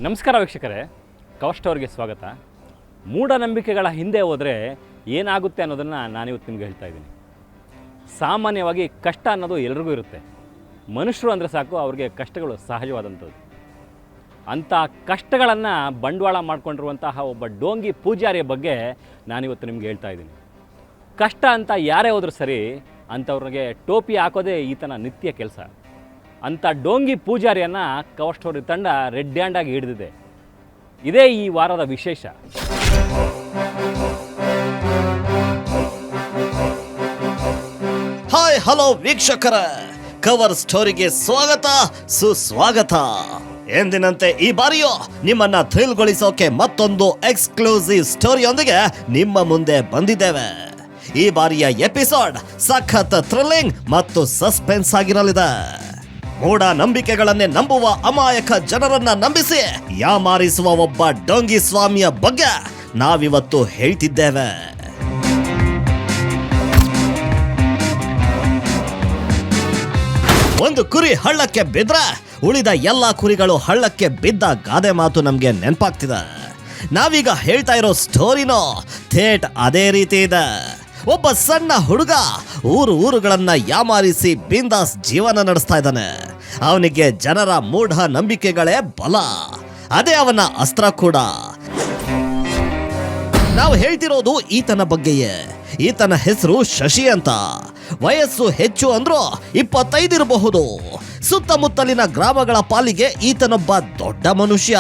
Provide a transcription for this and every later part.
ನಮಸ್ಕಾರ ವೀಕ್ಷಕರೇ, ಕವರ್ ಸ್ಟೋರಿಗೆ ಸ್ವಾಗತ. ಮೂಢನಂಬಿಕೆಗಳ ಹಿಂದೆ ಹೋದರೆ ಏನಾಗುತ್ತೆ ಅನ್ನೋದನ್ನು ನಾನಿವತ್ತು ನಿಮ್ಗೆ ಹೇಳ್ತಾ ಇದ್ದೀನಿ. ಸಾಮಾನ್ಯವಾಗಿ ಕಷ್ಟ ಅನ್ನೋದು ಎಲ್ರಿಗೂ ಇರುತ್ತೆ. ಮನುಷ್ಯರು ಅಂದರೆ ಸಾಕು ಅವ್ರಿಗೆ ಕಷ್ಟಗಳು ಸಹಜವಾದಂಥದ್ದು. ಅಂಥ ಕಷ್ಟಗಳನ್ನು ಬಂಡವಾಳ ಮಾಡಿಕೊಂಡಿರುವಂತಹ ಒಬ್ಬ ಡೋಂಗಿ ಪೂಜಾರಿಯ ಬಗ್ಗೆ ನಾನಿವತ್ತು ನಿಮ್ಗೆ ಹೇಳ್ತಾ ಇದ್ದೀನಿ. ಕಷ್ಟ ಅಂತ ಯಾರೇ ಹೋದರೂ ಸರಿ, ಅಂಥವ್ರಿಗೆ ಟೋಪಿ ಹಾಕೋದೇ ಈತನ ನಿತ್ಯ ಕೆಲಸ. ಅಂಥ ಡೋಂಗಿ ಪೂಜಾರಿಯನ್ನು ಕವರ್ ಸ್ಟೋರಿ ತಂಡ ರೆಡ್ ಹ್ಯಾಂಡಾಗಿ ಹಿಡಿದಿದೆ. ಇದೇ ಈ ವಾರದ ವಿಶೇಷ. ಹಾಯ್ ಹಲೋ ವೀಕ್ಷಕರ, ಕವರ್ ಸ್ಟೋರಿಗೆ ಸ್ವಾಗತ ಸುಸ್ವಾಗತ. ಎಂದಿನಂತೆ ಈ ಬಾರಿಯೂ ನಿಮ್ಮನ್ನ ಥ್ರಿಲ್ಗೊಳಿಸೋಕೆ ಮತ್ತೊಂದು ಎಕ್ಸ್ಕ್ಲೂಸಿವ್ ಸ್ಟೋರಿಯೊಂದಿಗೆ ನಿಮ್ಮ ಮುಂದೆ ಬಂದಿದ್ದೇವೆ. ಈ ಬಾರಿಯ ಎಪಿಸೋಡ್ ಸಖತ್ ಥ್ರಿಲ್ಲಿಂಗ್ ಮತ್ತು ಸಸ್ಪೆನ್ಸ್ ಆಗಿರಲಿದೆ. ಮೂಢ ನಂಬಿಕೆಗಳನ್ನೇ ನಂಬುವ ಅಮಾಯಕ ಜನರನ್ನ ನಂಬಿಸಿ ಯಾಮಾರಿಸುವ ಒಬ್ಬ ಡೋಂಗಿ ಸ್ವಾಮಿಯ ಬಗ್ಗೆ ನಾವಿವತ್ತು ಹೇಳ್ತಿದ್ದೇವೆ. ಒಂದು ಕುರಿ ಹಳ್ಳಕ್ಕೆ ಬಿದ್ರೆ ಉಳಿದ ಎಲ್ಲಾ ಕುರಿಗಳು ಹಳ್ಳಕ್ಕೆ ಬಿದ್ದ ಗಾದೆ ಮಾತು ನಮ್ಗೆ ನೆನಪಾಗ್ತಿದೆ. ನಾವೀಗ ಹೇಳ್ತಾ ಇರೋ ಸ್ಟೋರಿನೋ ಥೇಟ್ ಅದೇ ರೀತಿ ಇದೆ. ಒಬ್ಬ ಸಣ್ಣ ಹುಡುಗ ಊರುಗಳನ್ನ ಯಾಮಾರಿಸಿ ಬಿಂದಾಸ್ ಜೀವನ ನಡೆಸ್ತಾ ಇದ್ದಾನೆ. ಅವನಿಗೆ ಜನರ ಮೂಢ ನಂಬಿಕೆಗಳೇ ಬಲ, ಅದೇ ಅವನ ಅಸ್ತ್ರ ಕೂಡ. ನಾವು ಹೇಳ್ತಿರೋದು ಈತನ ಬಗ್ಗೆಯೇ. ಈತನ ಹೆಸರು ಶಶಿ ಅಂತ. ವಯಸ್ಸು ಹೆಚ್ಚು ಅಂದ್ರೂ 25 ಇರಬಹುದು. ಸುತ್ತಮುತ್ತಲಿನ ಗ್ರಾಮಗಳ ಪಾಲಿಗೆ ಈತನೊಬ್ಬ ದೊಡ್ಡ ಮನುಷ್ಯ.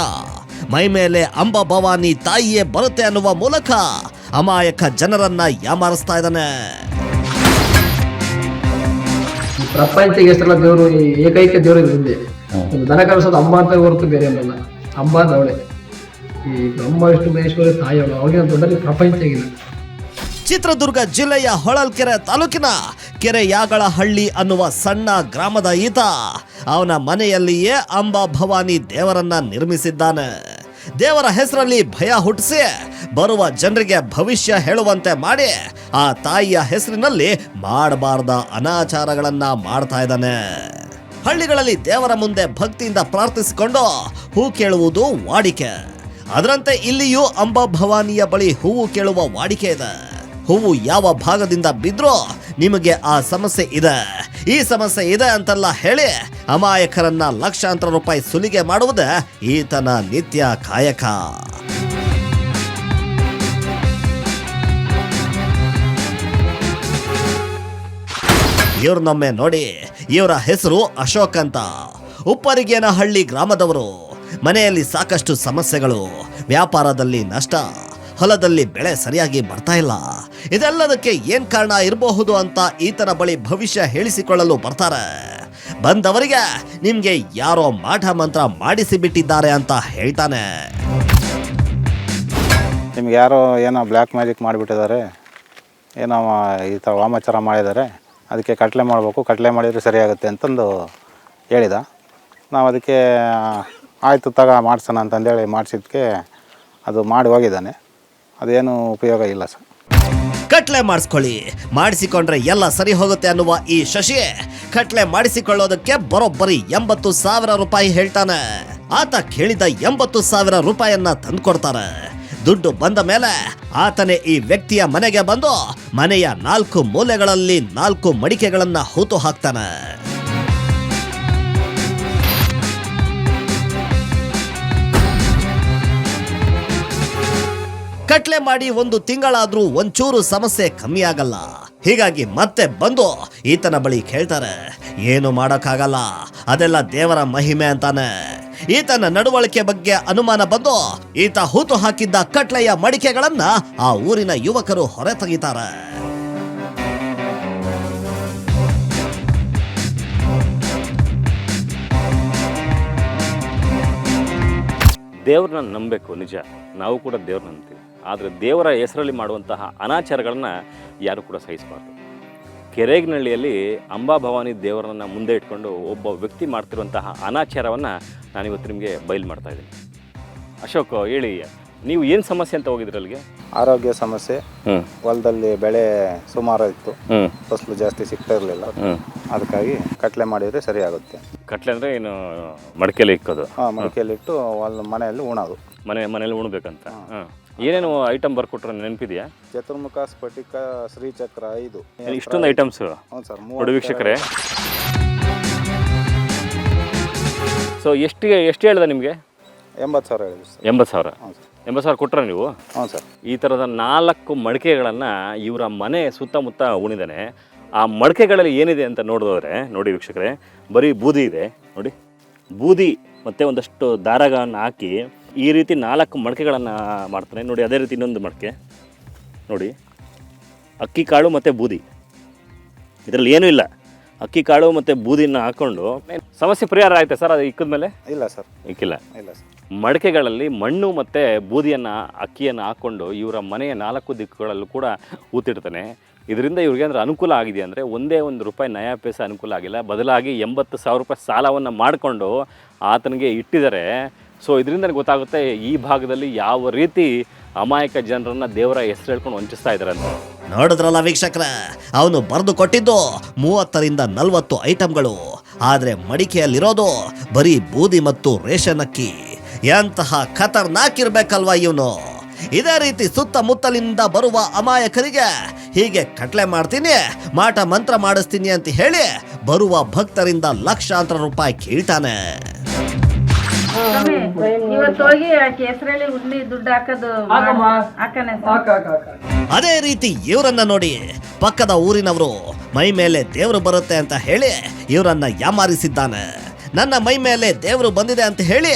ಮೈ ಮೇಲೆ ಅಂಬಾ ಭವಾನಿ ತಾಯಿಯೇ ಬರುತ್ತೆ ಅನ್ನುವ ಮೂಲಕ ಅಮಾಯಕ ಜನರನ್ನ ಯಾಮಾರಿಸ್ತಾ ಇದ್ದಾನೆ. ಪ್ರಪಂಚಕ್ಕೆ ಎಷ್ಟೆಲ್ಲ ದೇವರು, ಏಕೈಕ ದೇವರು ಹಿಂದೆ ದನ ಕಳಿಸೋದು ಅಂಬ ಅಂತ ಹೊರತು ಬೇರೆ ಅಲ್ಲ. ಅಂಬ ಅಂತ ಅವಳೆ, ಈ ಬ್ರಹ್ಮ ವಿಷ್ಣು ಮಹೇಶ್ವರಿ ತಾಯಿ ಅವಳು, ಅವಳಿಗೆ ದೊಡ್ಡ ಪ್ರಪಂಚ ಇಲ್ಲ. ಚಿತ್ರದುರ್ಗ ಜಿಲ್ಲೆಯ ಹೊಳಲ್ಕೆರೆ ತಾಲೂಕಿನ ಕೆರೆಯಾಗಳಹಳ್ಳಿ ಅನ್ನುವ ಸಣ್ಣ ಗ್ರಾಮದ ಈತ ಅವನ ಮನೆಯಲ್ಲಿಯೇ ಅಂಬಾ ಭವಾನಿ ದೇವರನ್ನ ನಿರ್ಮಿಸಿದ್ದಾನೆ. ದೇವರ ಹೆಸರಲ್ಲಿ ಭಯ ಹುಟ್ಟಿಸಿ ಬರುವ ಜನರಿಗೆ ಭವಿಷ್ಯ ಹೇಳುವಂತೆ ಮಾಡಿ ಆ ತಾಯಿಯ ಹೆಸರಿನಲ್ಲಿ ಮಾಡಬಾರ್ದ ಅನಾಚಾರಗಳನ್ನ ಮಾಡ್ತಾ ಇದ್ದಾನೆ. ಹಳ್ಳಿಗಳಲ್ಲಿ ದೇವರ ಮುಂದೆ ಭಕ್ತಿಯಿಂದ ಪ್ರಾರ್ಥಿಸಿಕೊಂಡು ಹೂ ಕೇಳುವುದು ವಾಡಿಕೆ. ಅದರಂತೆ ಇಲ್ಲಿಯೂ ಅಂಬಾ ಭವಾನಿಯ ಬಳಿ ಹೂವು ಕೇಳುವ ವಾಡಿಕೆ ಇದೆ. ಹೂವು ಯಾವ ಭಾಗದಿಂದ ಬಿದ್ರೂ ನಿಮಗೆ ಆ ಸಮಸ್ಯೆ ಇದೆ, ಈ ಸಮಸ್ಯೆ ಇದೆ ಅಂತೆಲ್ಲ ಹೇಳಿ ಅಮಾಯಕರನ್ನ ಲಕ್ಷಾಂತರ ರೂಪಾಯಿ ಸುಲಿಗೆ ಮಾಡುವುದೇ ಈತನ ನಿತ್ಯ ಕಾಯಕ. ಇವ್ರನ್ನೊಮ್ಮೆ ನೋಡಿ. ಇವರ ಹೆಸರು ಅಶೋಕ್ ಅಂತ. ಉಪ್ಪರಿಗೇನಹಳ್ಳಿ ಗ್ರಾಮದವರು. ಮನೆಯಲ್ಲಿ ಸಾಕಷ್ಟು ಸಮಸ್ಯೆಗಳು, ವ್ಯಾಪಾರದಲ್ಲಿ ನಷ್ಟ, ಹೊಲದಲ್ಲಿ ಬೆಳೆ ಸರಿಯಾಗಿ ಬರ್ತಾ ಇಲ್ಲ. ಇದೆಲ್ಲದಕ್ಕೆ ಏನ್ ಕಾರಣ ಇರಬಹುದು ಅಂತ ಈತನ ಬಳಿ ಭವಿಷ್ಯ ಹೇಳಿಸಿಕೊಳ್ಳಲು ಬರ್ತಾರೆ. ಬಂದವರಿಗೆ ನಿಮ್ಗೆ ಯಾರೋ ಮಾಟ ಮಂತ್ರ ಮಾಡಿಸಿ ಬಿಟ್ಟಿದ್ದಾರೆ ಅಂತ ಹೇಳ್ತಾನೆ. ನಿಮ್ಗೆ ಯಾರೋ ಏನೋ ಬ್ಲ್ಯಾಕ್ ಮ್ಯಾಜಿಕ್ ಮಾಡಿಬಿಟ್ಟಿದ್ದಾರೆ, ಏನೋ ಈ ಥರ ವಾಮಾಚಾರ ಮಾಡಿದ್ದಾರೆ, ಅದಕ್ಕೆ ಕಟ್ಲೆ ಮಾಡಬೇಕು, ಕಟ್ಲೆ ಮಾಡಿದರೆ ಸರಿಯಾಗುತ್ತೆ ಅಂತಂದು ಹೇಳಿದ. ನಾವು ಅದಕ್ಕೆ ಆಯಿತು ತಗ ಮಾಡಿಸೋಣ ಅಂತಂದೇಳಿ ಮಾಡಿಸಿದ್ದಕ್ಕೆ ಅದು ಮಾಡಿ ಹೋಗಿದ್ದಾನೆ. ಅದೇನು ಉಪಯೋಗ ಇಲ್ಲ ಸರ್. ಕಟ್ಲೆ ಮಾಡಿಸ್ಕೊಳ್ಳಿ, ಮಾಡಿಸಿಕೊಂಡ್ರೆ ಎಲ್ಲ ಸರಿ ಹೋಗುತ್ತೆ ಅನ್ನುವ ಈ ಶಶಿ ಕಟ್ಲೆ ಮಾಡಿಸಿಕೊಳ್ಳೋದಕ್ಕೆ ಬರೋಬ್ಬರಿ 80,000 ರೂಪಾಯಿ ಹೇಳ್ತಾನೆ. ಆತ ಕೇಳಿದ 80,000 ರೂಪಾಯಿಯನ್ನ ತಂದ್ಕೊಡ್ತಾರೆ. ದುಡ್ಡು ಬಂದ ಮೇಲೆ ಆತನೇ ಈ ವ್ಯಕ್ತಿಯ ಮನೆಗೆ ಬಂದು ಮನೆಯ 4 ಮೂಲೆಗಳಲ್ಲಿ 4 ಮಡಿಕೆಗಳನ್ನ ಹೂತು ಹಾಕ್ತಾನೆ. ಕಟ್ಲೆ ಮಾಡಿ 1 ತಿಂಗಳಾದ್ರೂ ಒಂಚೂರು ಸಮಸ್ಯೆ ಕಮ್ಮಿ ಆಗಲ್ಲ. ಹೀಗಾಗಿ ಮತ್ತೆ ಬಂದು ಈತನ ಬಳಿ ಕೇಳ್ತಾರೆ. ಏನು ಮಾಡೋಕ್ಕಾಗಲ್ಲ, ಅದೆಲ್ಲ ದೇವರ ಮಹಿಮೆ ಅಂತಾನೆ. ಈತನ ನಡವಳಿಕೆ ಬಗ್ಗೆ ಅನುಮಾನ ಬಂದು ಈತ ಹೂತು ಹಾಕಿದ್ದ ಕಟ್ಲೆಯ ಮಡಿಕೆಗಳನ್ನ ಆ ಊರಿನ ಯುವಕರು ಹೊರ ತೆಗಿತಾರೆ. ದೇವ್ರನ್ನ ನಂಬಬೇಕು, ನಿಜ. ನಾವು ಕೂಡ ದೇವ್ರನ್ನ ನಂಬ್ತೀವಿ. ಆದರೆ ದೇವರ ಹೆಸರಲ್ಲಿ ಮಾಡುವಂತಹ ಅನಾಚಾರಗಳನ್ನು ಯಾರು ಕೂಡ ಸಹಿಸಬಾರ್ದು. ಕೆರೆಗನಹಳ್ಳಿಯಲ್ಲಿ ಅಂಬಾ ಭವಾನಿ ದೇವರನ್ನು ಮುಂದೆ ಇಟ್ಕೊಂಡು ಒಬ್ಬ ವ್ಯಕ್ತಿ ಮಾಡ್ತಿರುವಂತಹ ಅನಾಚಾರವನ್ನು ನಾನಿವತ್ತು ನಿಮಗೆ ಬಯಲು ಮಾಡ್ತಾ ಇದ್ದೀನಿ. ಅಶೋಕ್ ಹೇಳಿ, ನೀವು ಏನು ಸಮಸ್ಯೆ ಅಂತ ಹೋಗಿದ್ರಿ ಅಲ್ಲಿಗೆ? ಆರೋಗ್ಯ ಸಮಸ್ಯೆ, ಹ್ಞೂ ಹೊಲದಲ್ಲಿ ಬೆಳೆ ಸುಮಾರು ಇತ್ತು, ಹ್ಞೂ ಫಸಲು ಜಾಸ್ತಿ ಸಿಗ್ತಾ ಇರಲಿಲ್ಲ. ಅದಕ್ಕಾಗಿ ಕಟ್ಲೆ ಮಾಡಿದರೆ ಸರಿ ಆಗುತ್ತೆ. ಕಟ್ಲೆ ಅಂದರೆ ಏನು ಮಡಿಕೆಯಲ್ಲಿ ಇಕ್ಕೋದು? ಹಾಂ, ಮಡಿಕೆಯಲ್ಲಿಟ್ಟು ಮನೆಯಲ್ಲಿ ಉಣೋದು. ಮನೇಲಿ ಉಣ್ಬೇಕಂತ. ಹಾಂ, ಏನೇನು ಐಟಮ್ ಬರ್ಕೊಟ್ರೆ ನೆನಪಿದೆಯಾ? ಚತುರ್ಮುಖ, ಸ್ಫಟಿಕ, ಶ್ರೀಚಕ್ರ 5. ಇಷ್ಟೊಂದು ಐಟಮ್ಸು? ಹೌದು ಸರ್. ನೋಡಿ ವೀಕ್ಷಕರೇ, ಸೊ ಎಷ್ಟು ಹೇಳ್ದೆ ನಿಮಗೆ? 80,000 ಹೇಳಿದ್ರು ಸರ್. 80,000. ಹ್ಞೂ ಸರ್. 80,000 ಕೊಟ್ಟರೆ ನೀವು? ಹ್ಞೂ ಸರ್. ಈ ಥರದ 4 ಮಡಿಕೆಗಳನ್ನು ಇವರ ಮನೆ ಸುತ್ತಮುತ್ತ ಉಣಿದಾನೆ. ಆ ಮಡಿಕೆಗಳಲ್ಲಿ ಏನಿದೆ ಅಂತ ನೋಡಿದ್ರೆ ನೋಡಿ ವೀಕ್ಷಕರೇ, ಬರೀ ಬೂದಿ ಇದೆ ನೋಡಿ, ಬೂದಿ ಮತ್ತು ಒಂದಷ್ಟು ದಾರಗಳನ್ನು ಹಾಕಿ ಈ ರೀತಿ 4 ಮಡಿಕೆಗಳನ್ನು ಮಾಡ್ತಾನೆ ನೋಡಿ. ಅದೇ ರೀತಿ ಇನ್ನೊಂದು ಮಡಿಕೆ ನೋಡಿ, ಅಕ್ಕಿ ಕಾಳು ಮತ್ತು ಬೂದಿ, ಇದರಲ್ಲಿ ಏನೂ ಇಲ್ಲ. ಅಕ್ಕಿ ಕಾಳು ಮತ್ತು ಬೂದಿನ ಹಾಕ್ಕೊಂಡು ಸಮಸ್ಯೆ ಪರಿಹಾರ ಆಯ್ತಾ ಸರ್ ಅದು ಇಕ್ಕಿದ್ಮೇಲೆ? ಇಲ್ಲ ಸರ್, ಇಕ್ಕಿಲ್ಲ. ಇಲ್ಲ ಸರ್. ಮಡಿಕೆಗಳಲ್ಲಿ ಮಣ್ಣು ಮತ್ತು ಬೂದಿಯನ್ನು, ಅಕ್ಕಿಯನ್ನು ಹಾಕ್ಕೊಂಡು ಇವರ ಮನೆಯ 4 ದಿಕ್ಕುಗಳಲ್ಲೂ ಕೂಡ ಊತಿಡ್ತಾನೆ. ಇದರಿಂದ ಇವ್ರಿಗೆ ಅಂದರೆ ಅನುಕೂಲ ಆಗಿದೆ ಅಂದರೆ ಒಂದೇ ₹1 ನಯಾ ಪೈಸೆ ಅನುಕೂಲ ಆಗಿಲ್ಲ, ಬದಲಾಗಿ ₹80,000 ಸಾಲವನ್ನು ಮಾಡಿಕೊಂಡು ಆತನಿಗೆ ಇಟ್ಟಿದ್ದಾರೆ. ಸೊ ಇದರಿಂದ ಗೊತ್ತಾಗುತ್ತೆ ಈ ಭಾಗದಲ್ಲಿ ಯಾವ ರೀತಿ ಅಮಾಯಕ ಜನರನ್ನ ದೇವರ ಹೆಸರು ಹೇಳ್ಕೊಂಡು ವಂಚಿಸ್ತಾ ಇದ್ದಾರೆ ಅಂತ. ನೋಡಿದ್ರಲ್ಲ ವೀಕ್ಷಕರ, ಅವನು ಬರೆದು ಕೊಟ್ಟಿದ್ದು 30ರಿಂದ 40 ಐಟಮ್ಗಳು, ಆದ್ರೆ ಮಡಿಕೆಯಲ್ಲಿರೋದು ಬರೀ ಬೂದಿ ಮತ್ತು ರೇಷನ್ ಅಕ್ಕಿ. ಎಂತಹ ಖತರ್ನಾಕ್ ಇರ್ಬೇಕಲ್ವಾ ಇವನು. ಇದೇ ರೀತಿ ಸುತ್ತಮುತ್ತಲಿಂದ ಬರುವ ಅಮಾಯಕರಿಗೆ ಹೀಗೆ ಕಟ್ಲೆ ಮಾಡ್ತೀನಿ, ಮಾಟ ಮಂತ್ರ ಮಾಡಿಸ್ತೀನಿ ಅಂತ ಹೇಳಿ ಬರುವ ಭಕ್ತರಿಂದ ಲಕ್ಷಾಂತರ ರೂಪಾಯಿ ಕೇಳ್ತಾನೆ. ಇವತ್ತು ಹೋಗಿ ಹೆಸರಲ್ಲಿ ಉಂಡಿ ದುಡ್ಡು ಹಾಕೋದು ಹಾಕನೆ. ಅದೇ ರೀತಿ ಇವರನ್ನ ನೋಡಿ ಪಕ್ಕದ ಊರಿನವರು ಮೈ ಮೇಲೆ ದೇವರು ಬರುತ್ತೆ ಅಂತ ಹೇಳಿ ಇವರನ್ನ ಯಾಮಾರಿಸಿದ್ದಾನೆ. ನನ್ನ ಮೈ ಮೇಲೆ ದೇವರು ಬಂದಿದೆ ಅಂತ ಹೇಳಿ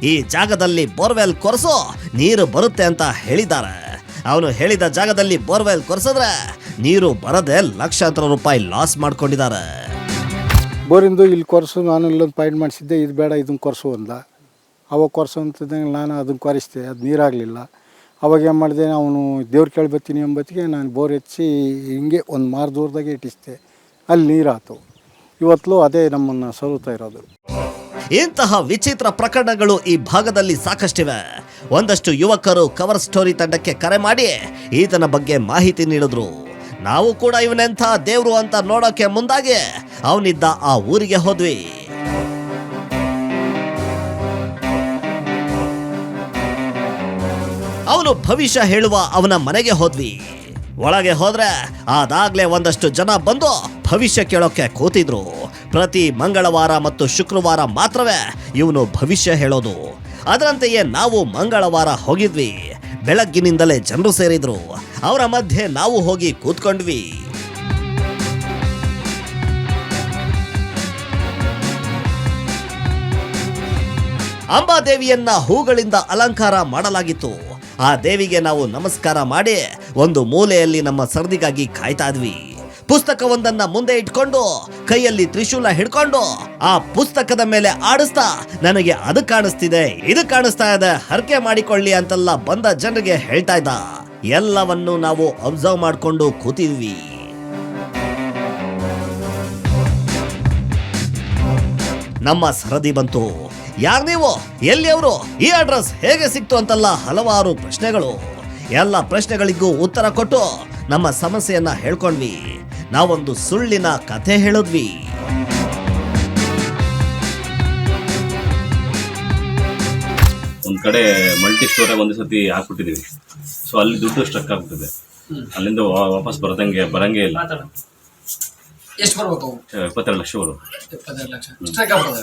ಈ ಜಾಗದಲ್ಲಿ ಬೋರ್ವೆಲ್ ಕೊರೆಸು, ನೀರು ಬರುತ್ತೆ ಅಂತ ಹೇಳಿದ್ದಾರೆ. ಅವನು ಹೇಳಿದ ಜಾಗದಲ್ಲಿ ಬೋರ್ವೆಲ್ ಕೊರೆಸಿದ್ರೆ ನೀರು ಬರದೆ ಲಕ್ಷಾಂತರ ರೂಪಾಯಿ ಲಾಸ್ ಮಾಡ್ಕೊಂಡಿದ್ದಾರೆ. ಬೋರಿಂದು ಇಲ್ಲಿ ಕೊರೆಸು, ನಾನು ಇಲ್ಲೊಂದು ಪಾಯಿಂಟ್ ಮಾಡಿಸಿದ್ದೆ, ಇದು ಬೇಡ ಇದನ್ನು ಕೊರೆಸು ಅಂದ. ಅವಾಗ ಕೊರೆಸು ಅಂತಂದಂಗೆ ನಾನು ಅದನ್ನು ಕೊರೆಸಿದೆ, ಅದು ನೀರಾಗಲಿಲ್ಲ. ಅವಾಗ ಏನು ಮಾಡಿದೆ, ಅವನು ದೇವ್ರು ಕೇಳ್ಬತ್ತೀನಿ ಎಂಬತ್ತಿಗೆ ನಾನು ಬೋರ್ ಹೆಚ್ಚಿ ಹಿಂಗೆ ಒಂದು ಮಾರು ದೂರದಾಗೆ ಇಟ್ಟಿಸ್ದೆ, ಅಲ್ಲಿ ನೀರಾಯ್ತು. ಇವತ್ತು ಅದೇ ನಮ್ಮನ್ನು ಸೋಲುತ್ತಾ ಇರೋದು. ಇಂತಹ ವಿಚಿತ್ರ ಪ್ರಕರಣಗಳು ಈ ಭಾಗದಲ್ಲಿ ಸಾಕಷ್ಟಿವೆ. ಒಂದಷ್ಟು ಯುವಕರು ಕವರ್ ಸ್ಟೋರಿ ತಂಡಕ್ಕೆ ಕರೆ ಮಾಡಿ ಈತನ ಬಗ್ಗೆ ಮಾಹಿತಿ ನೀಡಿದ್ರು. ನಾವು ಕೂಡ ಇವನೆಂಥ ದೇವ್ರು ಅಂತ ನೋಡೋಕೆ ಮುಂದಾಗಿ ಅವನಿದ್ದ ಆ ಊರಿಗೆ ಹೋದ್ವಿ. ಅವನು ಭವಿಷ್ಯ ಹೇಳುವ ಅವನ ಮನೆಗೆ ಹೋದ್ವಿ. ಒಳಗೆ ಹೋದ್ರೆ ಅದಾಗ್ಲೇ ಒಂದಷ್ಟು ಜನ ಬಂದು ಭವಿಷ್ಯ ಕೇಳೋಕೆ ಕೂತಿದ್ರು. ಪ್ರತಿ ಮಂಗಳವಾರ ಮತ್ತು ಶುಕ್ರವಾರ ಮಾತ್ರವೇ ಇವನು ಭವಿಷ್ಯ ಹೇಳೋದು. ಅದರಂತೆಯೇ ನಾವು ಮಂಗಳವಾರ ಹೋಗಿದ್ವಿ. ಬೆಳಗ್ಗಿನಿಂದಲೇ ಜನರು ಸೇರಿದ್ರು. ಅವರ ಮಧ್ಯೆ ನಾವು ಹೋಗಿ ಕೂತ್ಕೊಂಡ್ವಿ. ಅಂಬಾದೇವಿಯನ್ನ ಹೂಗಳಿಂದ ಅಲಂಕಾರ ಮಾಡಲಾಗಿತ್ತು. ಆ ದೇವಿಗೆ ನಾವು ನಮಸ್ಕಾರ ಮಾಡಿ ಒಂದು ಮೂಲೆಯಲ್ಲಿ ನಮ್ಮ ಸರದಿಗಾಗಿ ಕಾಯ್ತಾ ಇದ್ವಿ. ಪುಸ್ತಕವೊಂದನ್ನ ಮುಂದೆ ಇಟ್ಕೊಂಡು ಕೈಯಲ್ಲಿ ತ್ರಿಶೂಲ ಹಿಡ್ಕೊಂಡು ಆ ಪುಸ್ತಕದ ಮೇಲೆ ಆಡಿಸ್ತಾ ನನಗೆ ಅದು ಕಾಣಿಸ್ತಿದೆ, ಇದು ಕಾಣಿಸ್ತಾ ಇದೆ, ಹರಕೆ ಮಾಡಿಕೊಳ್ಳಿ ಅಂತೆಲ್ಲ ಬಂದ ಜನರಿಗೆ ಹೇಳ್ತಾ ಇದ್ದ. ಎಲ್ಲವನ್ನೂ ನಾವು ಅಬ್ಸರ್ವ್ ಮಾಡ್ಕೊಂಡು ಕೂತಿದ್ವಿ. ನಮ್ಮ ಸರದಿ ಬಂತು. ಯಾರು ನೀವು, ಎಲ್ಲಿ ಅವರು, ಈ ಅಡ್ರೆಸ್ ಹೇಗೆ ಸಿಕ್ತು ಅಂತೆಲ್ಲ ಹಲವಾರು ಪ್ರಶ್ನೆಗಳು. ಎಲ್ಲ ಪ್ರಶ್ನೆಗಳಿಗೂ ಉತ್ತರ ಕೊಟ್ಟು ನಮ್ಮ ಸಮಸ್ಯೆಯನ್ನ ಹೇಳ್ಕೊಂಡ್ವಿ. ನಾವೊಂದು ಸುಳ್ಳಿನ ಕಥೆ ಹೇಳಿದ್ವಿ. ಒಂದು ಕಡೆ ಮಲ್ಟಿ ಸ್ಟೋರಾಗಿ ಒಂದು ಸತಿ ಹಾಕ್ಬಿಟ್ಟಿದ್ದೀವಿ. ಸೊ ಅಲ್ಲಿ ದುಡ್ಡು ಸ್ಟ್ರಕ್ ಆಗ್ಬಿಟ್ಟಿದೆ. ಅಲ್ಲಿಂದ ವಾಪಸ್ ಬರಂಗೇ ಇಲ್ಲ. ಎಷ್ಟು ಬರ್ಬೇಕು? 72 ಲಕ್ಷ ಬರು. 72 ಲಕ್ಷ ಸ್ಟ್ರಕ್ ಆಗ್ಬಿಡೋದು.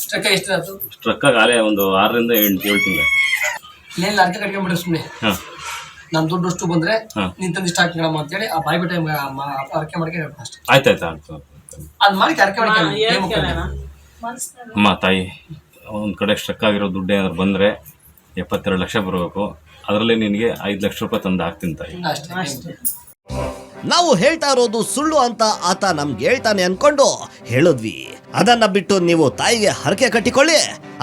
ಸ್ಟ್ರಕ್ ಎಷ್ಟು ಆಯ್ತು? ಸ್ಟ್ರಕ್ ಆಗಿ ಒಂದು 6 ರಿಂದ 7 ತಿಂಗಳು. ಇಲ್ಲೆಲ್ಲ ಅರ್ಥ ಕಟ್ಕೊಂಡ್ಬಿಟ್ರೆ ಸುಮ್ಮನೆ ನಮ್ಮ ದುಡ್ಡು ಅಷ್ಟು ಬಂದ್ರೆ ನೀನ್ ತಂದಿಷ್ಟು ಹಾಕಿಡಮ್ಮ ಅಂತೇಳಿ ಆ ಬಾಯ್ ಬಿಟ್ಟೆ ಅರಕೆ ಮಾಡ್ಕೊಂಡು ಅಷ್ಟೇ. ಆಯ್ತು ಅದು ಮಾಡಿ ಅರಕೆ ಮಾಡ್ಕೊಂಡು ಅಮ್ಮ ತಾಯಿ, ಒಂದು ಕಡೆ ಸ್ಟ್ರಕ್ ಆಗಿರೋ ದುಡ್ಡು ಏನಾದ್ರು ಬಂದರೆ 72 ಲಕ್ಷ ಬರಬೇಕು. ಅದರಲ್ಲಿ ನಿನಗೆ 5 ಲಕ್ಷ ರೂಪಾಯಿ ತಂದು ಹಾಕ್ತೀನಿ ತಾಯಿ. ಅಷ್ಟೇ. ನಾವು ಹೇಳ್ತಾ ಇರೋದು ಸುಳ್ಳು ಅಂತ ಆತ ನಮ್ಗೆ ಹೇಳ್ತಾನೆ ಅನ್ಕೊಂಡು ಹೇಳಿದ್ವಿ. ಅದನ್ನ ಬಿಟ್ಟು ನೀವು ತಾಯಿಗೆ ಹರಕೆ ಕಟ್ಟಿಕೊಳ್ಳಿ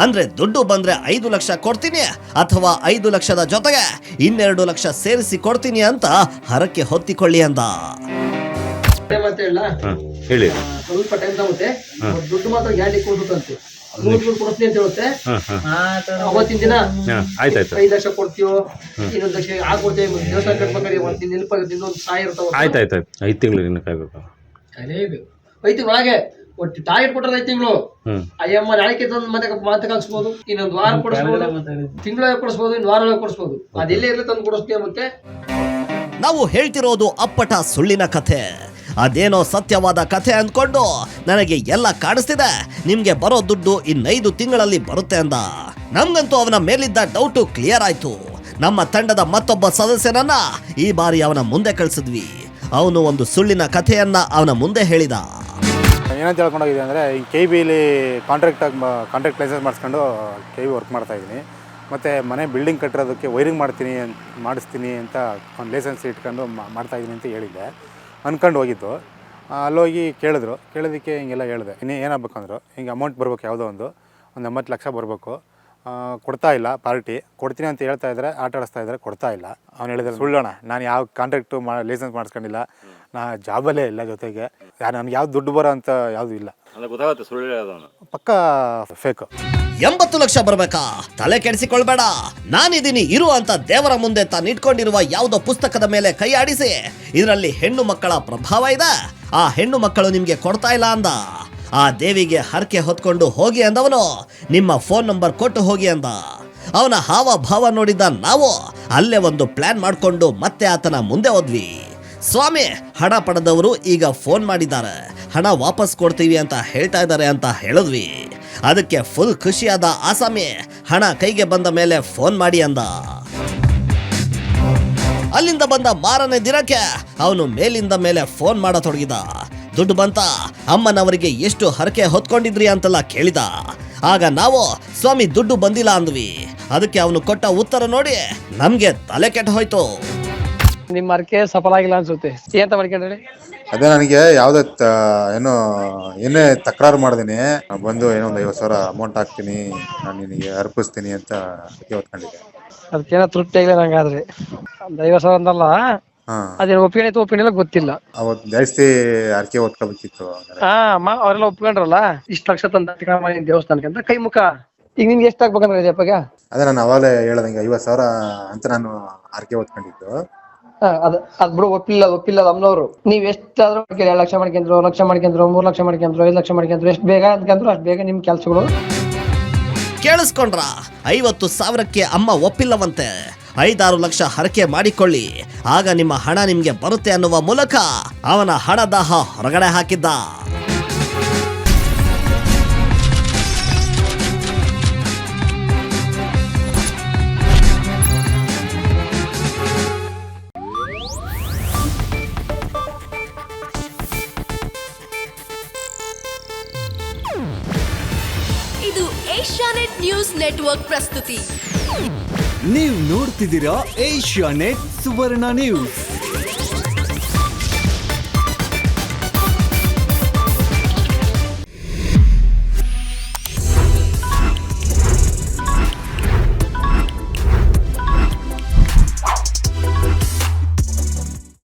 ಅಂದ್ರೆ ದುಡ್ಡು ಬಂದ್ರೆ 5 ಲಕ್ಷ ಕೊಡ್ತೀನಿ ಅಥವಾ 5 ಲಕ್ಷದ ಜೊತೆಗೆ 2 ಲಕ್ಷ ಸೇರಿಸಿ ಕೊಡ್ತೀನಿ ಅಂತ ಹರಕೆ ಹೊತ್ತಿಕೊಳ್ಳಿ ಅಂದ. ಹೇಳಿ. ಸ್ವಲ್ಪ ಟೈಮ್ ತಗುತ್ತೆ, ದುಡ್ಡು ಮಾತ್ರ ಗ್ಯಾರಂಟಿ ಕೊಡುತ್ತಂತೆ. ದುಡ್ಡು ಕೊಡ್ತೀನಿ ಅಂತ ಹೇಳುತ್ತೆ. ಅವತ್ತಿನ ದಿನ ಆಯ್ತಾಯ್ತು 5 ಲಕ್ಷ ಕೊಡ್ತೀವೋ, ಇನ್ನೊಂದು ಲಕ್ಷ ಕೊಡ್ತೇವೆ, ದೇವಸ್ಥಾನ ಕಟ್ಬೇಕಾದ್ರೆ ಇನ್ನೊಂದು ಸಹಾಯ ಇರ್ತಾವ. ಆಯ್ತಾಯ್ತು 5 ತಿಂಗಳು ಇನ್ನು ಕಾಯ್ಬೇಕು. ಐದು ತಿಂಗಳು ಹಾಗೆ ಒಟ್ಟು ಟಾರ್ಗೆಟ್ ಕೊಟ್ಟರೆ 5 ತಿಂಗಳು. ಅಯ್ಯಮ್ಮ ನಾಳಿಕೆ ತಂದು ಮತ್ತೆ ಕಳ್ಸ್ಬೋದು, ಇನ್ನೊಂದು ವಾರ ಕೊಡಿಸ್ಬೋದು, ತಿಂಗಳೊಳಗೆ ಕೊಡಿಸ್ಬೋದು, ಇನ್ನು ವಾರೊಳಗೆ ಕೊಡಿಸ್ಬೋದು. ಅದೆಲ್ಲೇ ಇರಲಿ ತಂದು ಕೊಡಿಸ್ತೀವಿ. ಮತ್ತೆ ನಾವು ಹೇಳ್ತಿರೋದು ಅಪ್ಪಟ ಸುಳ್ಳಿನ ಕಥೆ. ಅದೇನೋ ಸತ್ಯವಾದ ಕಥೆ ಅಂದ್ಕೊಂಡು ನನಗೆ ಎಲ್ಲ ಕಾಣಿಸ್ತಿದೆ, ನಿಮ್ಗೆ ಬರೋ ದುಡ್ಡು ಇನ್ನು 5 ತಿಂಗಳಲ್ಲಿ ಬರುತ್ತೆ ಅಂದ. ನಮ್ಗಂತೂ ಅವನ ಮೇಲಿದ್ದ ಡೌಟು ಕ್ಲಿಯರ್ ಆಯ್ತು. ನಮ್ಮ ತಂಡದ ಮತ್ತೊಬ್ಬ ಸದಸ್ಯನನ್ನ ಈ ಬಾರಿ ಅವನ ಮುಂದೆ ಕಳಿಸಿದ್ವಿ. ಅವನು ಒಂದು ಸುಳ್ಳಿನ ಕಥೆಯನ್ನ ಅವನ ಮುಂದೆ ಹೇಳಿದ. ಏನಂತ ಹೇಳ್ಕೊಂಡೋಗಿದೆ ಅಂದರೆ ಈ KBಲಿ ಕಾಂಟ್ರಾಕ್ಟ್ ಲೈಸೆನ್ಸ್ ಮಾಡಿಸ್ಕೊಂಡು KB ವರ್ಕ್ ಮಾಡ್ತಾಯಿದ್ದೀನಿ. ಮತ್ತು ಮನೆ ಬಿಲ್ಡಿಂಗ್ ಕಟ್ಟಿರೋದಕ್ಕೆ ವೈರಿಂಗ್ ಮಾಡಿಸ್ತೀನಿ ಅಂತ ಒಂದು ಲೈಸೆನ್ಸ್ ಇಟ್ಕೊಂಡು ಮಾಡ್ತಾಯಿದ್ದೀನಿ ಅಂತ ಹೇಳಿದ್ದೆ. ಅಂದ್ಕೊಂಡು ಹೋಗಿದ್ದು. ಅಲ್ಲೋಗಿ ಕೇಳೋದಕ್ಕೆ ಹಿಂಗೆಲ್ಲ ಹೇಳಿದೆ. ಇನ್ನೂ ಏನಾಗಬೇಕು ಅಂದರು, ಹಿಂಗೆ ಅಮೌಂಟ್ ಬರ್ಬೇಕು, ಯಾವುದೋ ಒಂದು 80 ಲಕ್ಷ ಬರಬೇಕು, ಕೊಡ್ತಾ ಇಲ್ಲ ಪಾರ್ಟಿ. ಕೊಡ್ತೀನಿ ಅಂತ ಹೇಳ್ತಾ ಇದ್ದಾರೆ, ಆಟ ಆಡಿಸ್ತಾ ಇದ್ದಾರೆ, ಕೊಡ್ತಾ ಇಲ್ಲ. ಅವ್ನು ಹೇಳಿದ್ರೆ ಸುಳ್ಳೋಣ, ನಾನು ಯಾವ ಕಾಂಟ್ರಾಕ್ಟು ಲೈಸೆನ್ಸ್ ಮಾಡಿಸ್ಕೊಂಡಿಲ್ಲ, ನಾ ಜಾಬಲ್ಲೇ ಇಲ್ಲ, ಜೊತೆಗೆ ನನಗೆ ಯಾವ್ದು ದುಡ್ಡು ಬರೋ ಅಂತ ಯಾವುದೂ ಇಲ್ಲ. ಗೊತ್ತಾಗುತ್ತೆ ಸುಳ್ಳು ಹೇಳೋದವನು ಪಕ್ಕಾ ಫೇಕ್. 80 ಲಕ್ಷ ಬರ್ಬೇಕಾ? ತಲೆ ಕೆಡಿಸಿಕೊಳ್ಬೇಡ, ನಾನಿದ್ದೀನಿ ಇರು ಅಂತ ದೇವರ ಮುಂದೆ ತಾನಿಟ್ಕೊಂಡಿರುವ ಯಾವುದೋ ಪುಸ್ತಕದ ಮೇಲೆ ಕೈ ಆಡಿಸಿ, ಇದರಲ್ಲಿ ಹೆಣ್ಣು ಮಕ್ಕಳ ಪ್ರಭಾವ ಇದೆ, ಆ ಹೆಣ್ಣು ಮಕ್ಕಳು ನಿಮ್ಗೆ ಕೊಡ್ತಾ ಇಲ್ಲ ಅಂದ. ಆ ದೇವಿಗೆ ಹರಕೆ ಹೊತ್ಕೊಂಡು ಹೋಗಿ ಅಂದವನು ನಿಮ್ಮ ಫೋನ್ ನಂಬರ್ ಕೊಟ್ಟು ಹೋಗಿ ಅಂದ. ಅವನ ಹಾವ ಭಾವ ನೋಡಿದ್ದ ನಾವು ಅಲ್ಲೇ ಒಂದು ಪ್ಲಾನ್ ಮಾಡಿಕೊಂಡು ಮತ್ತೆ ಆತನ ಮುಂದೆ ಹೋದ್ವಿ. ಸ್ವಾಮಿ, ಹಣ ಪಡೆದವರು ಈಗ ಫೋನ್ ಮಾಡಿದ್ದಾರೆ, ಹಣ ವಾಪಸ್ ಕೊಡ್ತೀವಿ ಅಂತ ಹೇಳ್ತಾ ಇದ್ದಾರೆ ಅಂತ ಹೇಳಿದ್ವಿ. ಅದಕ್ಕೆ ಫುಲ್ ಖುಷಿಯಾದ ಆಸಾಮಿ ಹಣ ಕೈಗೆ ಬಂದ ಮೇಲೆ ಫೋನ್ ಮಾಡಿ ಅಂದ. ಅಲ್ಲಿಂದ ಬಂದ ಮಾರನೇ ದಿನಕ್ಕೆ ಅವನು ಮೇಲಿಂದ ಮೇಲೆ ಫೋನ್ ಮಾಡತೊಡಗಿದ. ದುಡ್ಡು ಬಂತ, ಅಮ್ಮನವರಿಗೆ ಎಷ್ಟು ಹರಕೆ ಹೊತ್ಕೊಂಡಿದ್ರಿ ಅಂತೆಲ್ಲ ಕೇಳಿದ. ಆಗ ನಾವು ಸ್ವಾಮಿ ದುಡ್ಡು ಬಂದಿಲ್ಲ ಅಂದ್ವಿ. ಅದಕ್ಕೆ ಅವನು ಕೊಟ್ಟ ಉತ್ತರ ನೋಡಿ ನಮ್ಗೆ ತಲೆ ಕೆಟ್ಟು ಹೋಯ್ತು. ನಿಮ್ಮ ಅರ್ಕೆ ಸಫಲ ಆಗಿಲ್ಲ ಅನ್ಸುತ್ತೆ. ಏನಂತ ಮಾಡ್ಕೊಂಡ್ರಿ? ಅದೇ ನನಗೆ ಯಾವುದೇ ಏನೇ ತಕರಾರು ಮಾಡಿದೀನಿ, ಬಂದು ಏನೋ ಒಂದು 50,000 ಅಮೌಂಟ್ ಹಾಕ್ತೀನಿ, ನಾನು ನಿನಗೆ ಅರ್ಪಿಸ್ತೀನಿ ಅಂತ ಹೊತ್ಕೊಂಡಿದ್ದೆ. ಅದಕ್ಕೇನೋ ತೃಪ್ತಿ ಆಗಿಲ್ಲ ನಂಗಾದ್ರೆ. 50,000 ಅಂದಲ್ಲ, ಅದೇನು ಒಪ್ಪಿಕೊಂಡಿಲ್ಲ ಗೊತ್ತಿಲ್ಲ. ಅವತ್ತು ಜಾಸ್ತಿ ಅರ್ಕೆ ಹೊತ್ಕೋಬೇಕಿತ್ತು. ಅವರೆಲ್ಲ ಒಪ್ಕೊಂಡ್ರಲ್ಲ, ಇಷ್ಟು ಲಕ್ಷ ತಂದ ದೇವಸ್ಥಾನಕ್ಕೆ ಅಂತ ಕೈ ಮುಖ. ಈಗ ನಿಮ್ಗೆ ಎಷ್ಟು ಹಾಕ್ಬೇಕಂದ್ರೆ ಜಪ್ಪಗ? ಅದೇ ನಾನು ಅವಾಗಲೇ ಹೇಳ್ದಂಗೆ 50,000 ಅಂತ ನಾನು ಅರ್ಕೆ ಹೊತ್ಕೊಂಡಿದ್ದು. ಅದ್ ಬಿಡು, ಒಪ್ಪಿಲ್ಲ ಅಮ್ಮನವ್ರು. ನೀವ್ ಎಷ್ಟಾದ್ರೂ 2 ಲಕ್ಷ ಮಾಡ್ಕೊಂಡ್ರು, 1 ಲಕ್ಷ ಮಾಡ್ಕೊಂಡ್ರು, 3 ಲಕ್ಷ ಮಾಡ್ಕೊಂಡ್ರು, 5 ಲಕ್ಷ ಮಾಡ್ಕೊಂಡ್ರು, ಎಷ್ಟು ಬೇಗ ಅಂದ್ಕೊಂಡ್ರು ಅಷ್ಟು ಬೇಗ ನಿಮ್ ಕೆಲ್ಸಗಳು. ಕೇಳಿಸ್ಕೊಂಡ್ರ? 50,000ಕ್ಕೆ ಅಮ್ಮ ಒಪ್ಪಿಲ್ಲವಂತೆ. 5-6 ಲಕ್ಷ ಹರಕೆ ಮಾಡಿಕೊಳ್ಳಿ, ಆಗ ನಿಮ್ಮ ಹಣ ನಿಮ್ಗೆ ಬರುತ್ತೆ ಅನ್ನುವ ಮೂಲಕ ಅವನ ಹಣದಾಹ ಹೊರಗಡೆ ಹಾಕಿದ್ದ. ಇದು ಏಷ್ಯಾನೆಟ್ ನ್ಯೂಸ್ ನೆಟ್ವರ್ಕ್ ಪ್ರಸ್ತುತಿ. ನೀವು ನೋಡ್ತಿದ್ದೀರಾ ಏಷ್ಯಾನೆಟ್ ಸುವರ್ಣ ನ್ಯೂಸ್.